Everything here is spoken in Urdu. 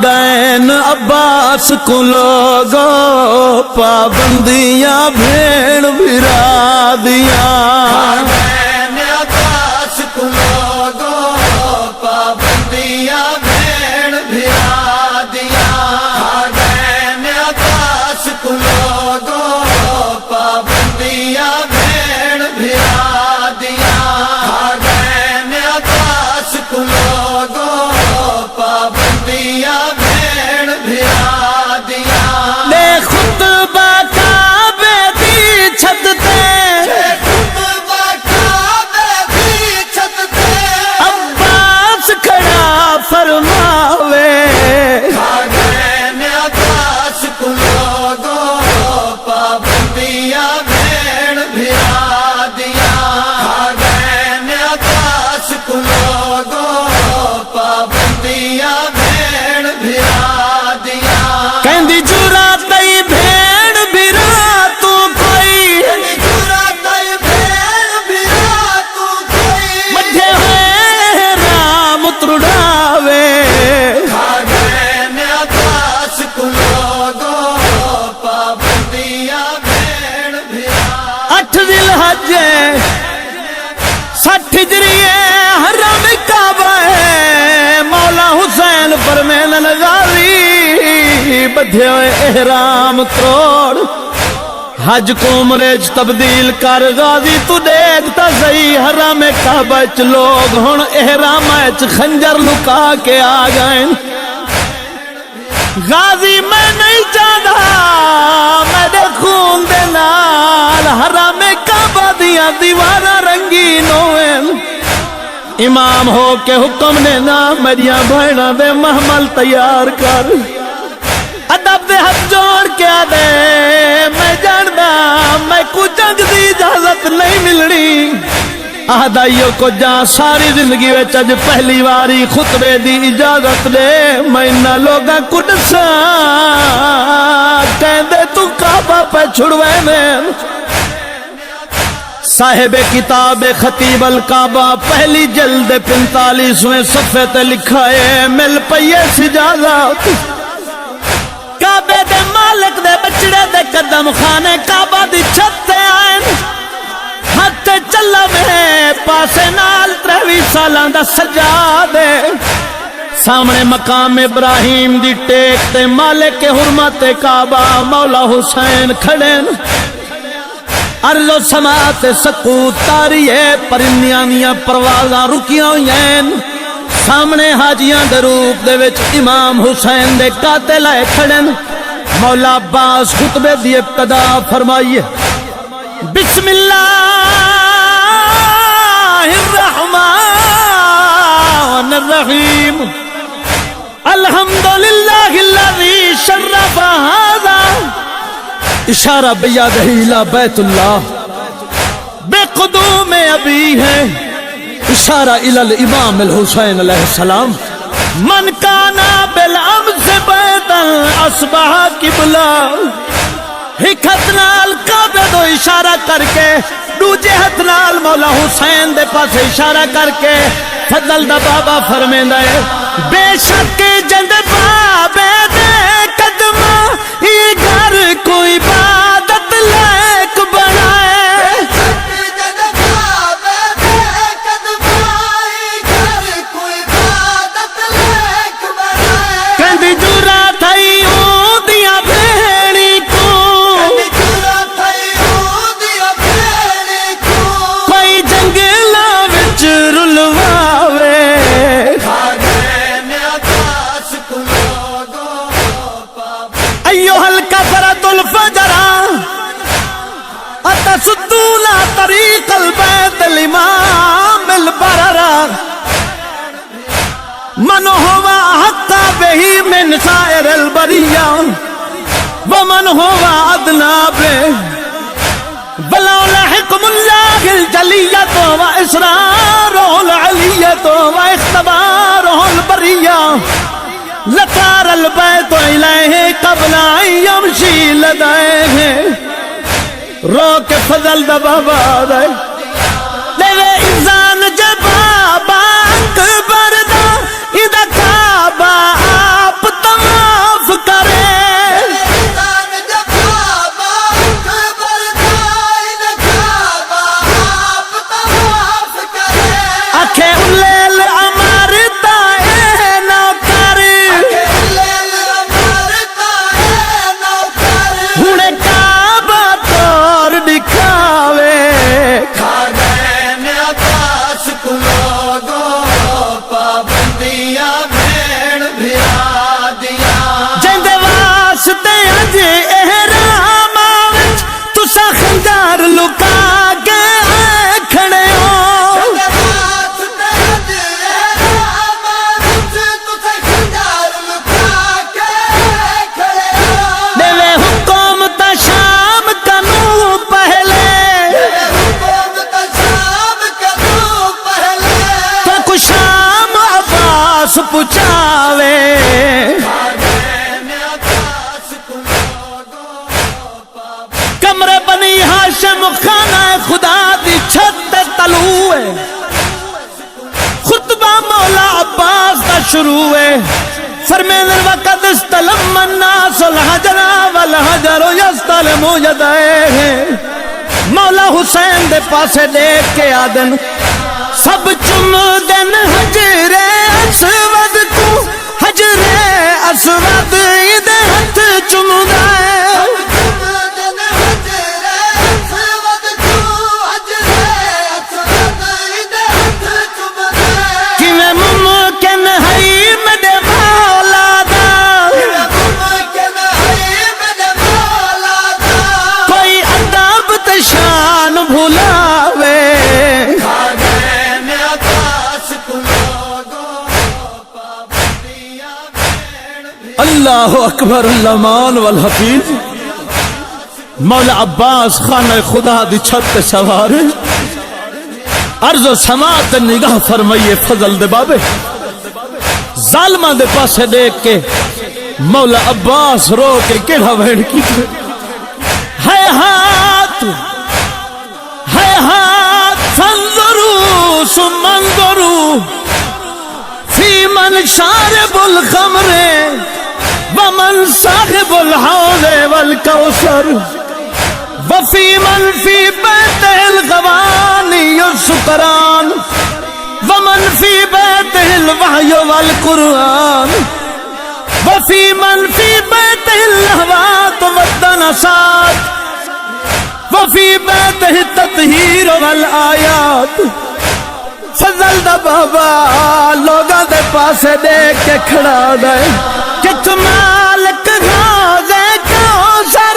گئے عباس کو لوگو پابندیاں بھیڑ بھرا دیا عباس کو لوگو پابندیاں بھیڑ بھرا دیا عباس کو لوگو پابندیاں بھیڑ بھرا دیا عباس کو لوگو پابندیاں بھیڑ بھرا دیا لے خطبہ کعبے دی چھت تے عباس کھڑا فرماوے عباس کو لوگو پابندیاں بھیڑ بھرا دیا عباس کو لوگو پابندیاں بھیڑ بھرا دیا کہندی جورا تئی بھیڑ بھرا تو کوئی جورا تئی بھیڑ بھرا تو کوئی مجھے ہے رام ترڑاوے عباس کو لوگو پابندیاں بھیڑ بھرا 8 ذی الحج 60 ہجری حرم کعبہ ہے مولا حسین فرمین غازی بدھے ہوئے احرام توڑ حج کو عمرے چ تبدیل کر غازی تو دیکھتا صحیح حرم کعبہ چ لوگ ہن احرام چ خنجر لکا کے آ گئے غازی میں نہیں چاہتا میرے خون دے نال حرم کعبہ دیاں دیواراں رنگین ہوئن امام ہو کے حکم نے نا میریاں بھائناں دے محمل تیار کر ادب دے ہاتھ جوڑ کے آدے میں جاندا میں کو جنگ دی اجازت نہیں ملنی آدائیوں کو جان ساری زندگی وچ اج پہلی واری خطبے دی اجازت دے میں انہاں لوگاں کو دساں کہندے تو کعبہ پہ چھڑوے میں صاحب کتاب خطیب الکعبہ پہلی جلد 45ویں صفحے تے لکھا ہے مل پئیے سجادہ کعبے دے مالک دے بچڑے دے قدم خانے کعبہ دی چھت تے آئین ہاتھ چلا میں پاسے نال 23 سالاں دا سجادے سامنے مقام ابراہیم دی ٹیک تے مالک حرمت کعبہ مولا حسین کھڑے ارض و سماعت سکوت تاری ہے پرندیاں دیاں پروازاں رکیاں ہوئیں سامنے حاجیاں دے روپ دے وچ امام حسین دے قاتل آئے کھڑن مولا عباس خطبے دی ابتدا فرمائیے بسم اللہ الرحمن الرحیم الحمدللہ الذی شرف ھذا اشارہ بیادہ الہ بیت اللہ بے قدوم ابی ہے اشارہ الى الامام الحسین علیہ السلام من کانا بالامس بیتا اصبح قبلہ ایک ہتھ نال کعبے دو اشارہ کر کے دوجے ہتھ نال مولا حسین دے پاس اشارہ کر کے فضل دا بابا فرمیندہ ہے بے شک جند بابے دے قدمہ یہ گھر کوئی عبادت لائق بنائے کہندی جورا تھئی ہوں دیا بھیڑی کو کوئی جنگلہ وچ رلواوے ایوہ الکفرۃ الفجر اتسدون طریق البیت الامام البرر من ہوا حق بہی من سائر البریہ ومن ہوا ادنا بہ ولولا حکم اللہ الجلیۃ و اسرارہ العلیۃ و اختبارہ البریہ لطار البیت الیہ قبل ان یمشی لدیہ رو کے فضل دا بابا دے لے انسان جب بابا اکبر دا ادا کعبہ آپ تو شروع ہے فرمیندن وقت استلم الناس الحجر والحجر یستلم یدائے مولا حسین دے پاسے دیکھ کے آدن سب چم دن حجر اسود کو حجر اسود دے ہتھ چم دائے اللہ اکبر اللہمان والحفیظ مولا عباس خانہ خدا دی چھت سوارے عرض و سماعت نگاہ فرمائیے فضل دے بابے ظالمہ دے پاسے دیکھ کے مولا عباس رو کے کڑھا ویڑ کی ہے ہاتھ فانظروا ثم انظروا فی من شارب الخمر ومن صاحب الحوض والکوثر وفی من فی بیت الغوانی السکران ومن فی بیت الوحی والقرآن وفی من فی بیت اللہوات والدنسات وفی بیت التطہیر والآیات فضل دا بابا لوگاں دے پاسے دیکھ کے کھڑا دے